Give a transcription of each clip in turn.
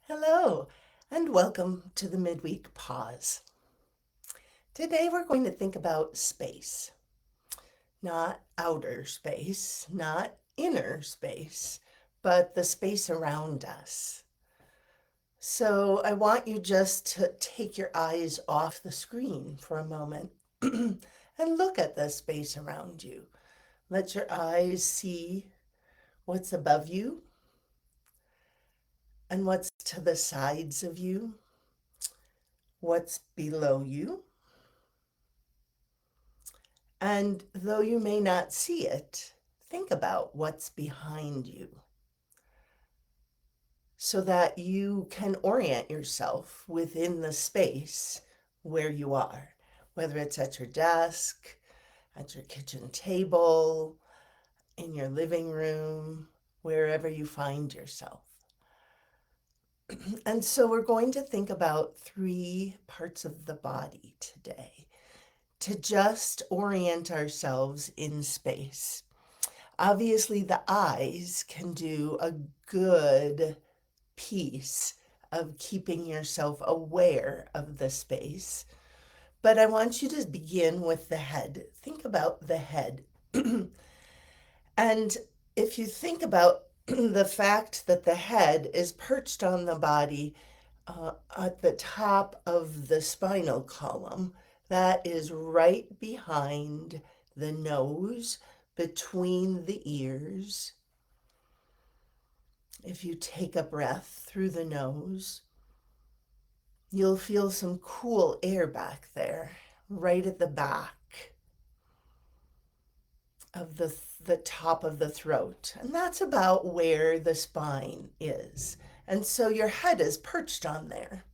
Hello, and welcome to the Midweek Pause. Today we're going to think about space, not outer space, not inner space, but the space around us. So I want you just to take your eyes off the screen for a moment and look at the space around you. Let your eyes see what's above you and what's to the sides of you, what's below you. And though you may not see it, think about what's behind you so that you can orient yourself within the space where you are, whether it's at your desk, at your kitchen table, in your living room, wherever you find yourself. And so we're going to think about three parts of the body today to just orient ourselves in space. Obviously, the eyes can do a good piece of keeping yourself aware of the space. But I want you to begin with the head. Think about the head. And if you think about the fact that the head is perched on the body at the top of the spinal column, that is right behind the nose, between the ears. If you take a breath through the nose, you'll feel some cool air back there, right at the back of the top of the throat. And that's about where the spine is. And so your head is perched on there.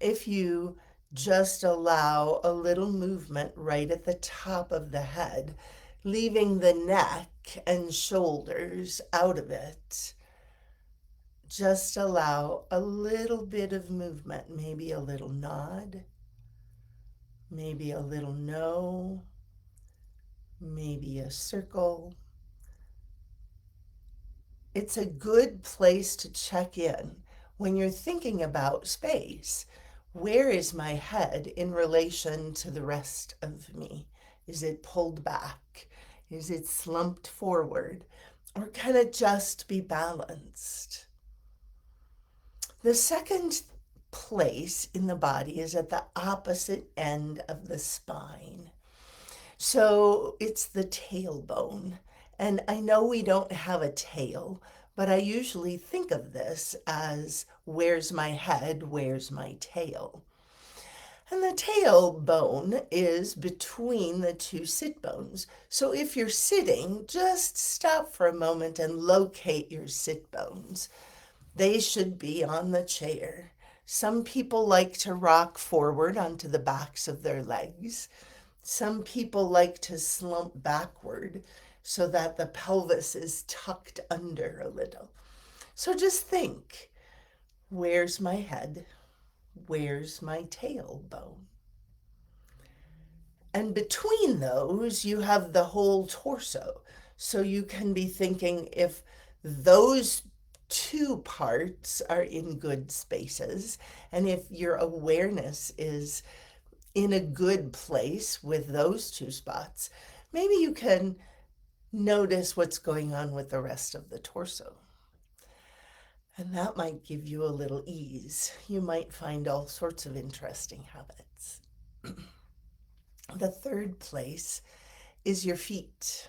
If you just allow a little movement right at the top of the head, leaving the neck and shoulders out of it, just allow a little bit of movement, maybe a little nod, maybe a little no, maybe a circle. It's a good place to check in when you're thinking about space. Where is my head in relation to the rest of me? Is it pulled back? Is it slumped forward? Or can it just be balanced? The second place in the body is at the opposite end of the spine. So it's the tailbone. And I know we don't have a tail, but I usually think of this as where's my head, where's my tail? And the tailbone is between the two sit bones. So if you're sitting, just stop for a moment and locate your sit bones. They should be on the chair. Some people like to rock forward onto the backs of their legs. Some people like to slump backward so that the pelvis is tucked under a little. So just think, where's my head? Where's my tailbone? And between those, you have the whole torso. So you can be thinking if those two parts are in good spaces, and if your awareness is in a good place with those two spots, maybe you can notice what's going on with the rest of the torso. And that might give you a little ease. You might find all sorts of interesting habits. The third place is your feet.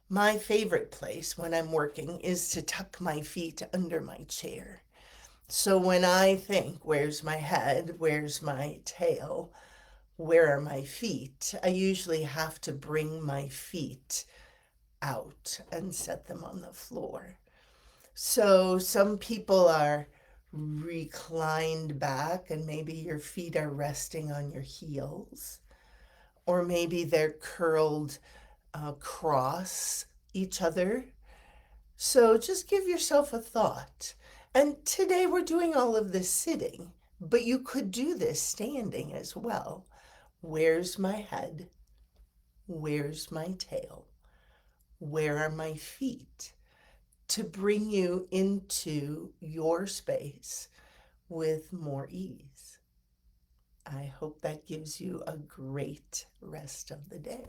My favorite place when I'm working is to tuck my feet under my chair. So when I think, where's my head, where's my tail, where are my feet, I usually have to bring my feet out and set them on the floor. So some people are reclined back and maybe your feet are resting on your heels, or maybe they're curled across each other. So just give yourself a thought. And today we're doing all of this sitting, but you could do this standing as well. Where's my head? Where's my tail? Where are my feet? To bring you into your space with more ease. I hope that gives you a great rest of the day.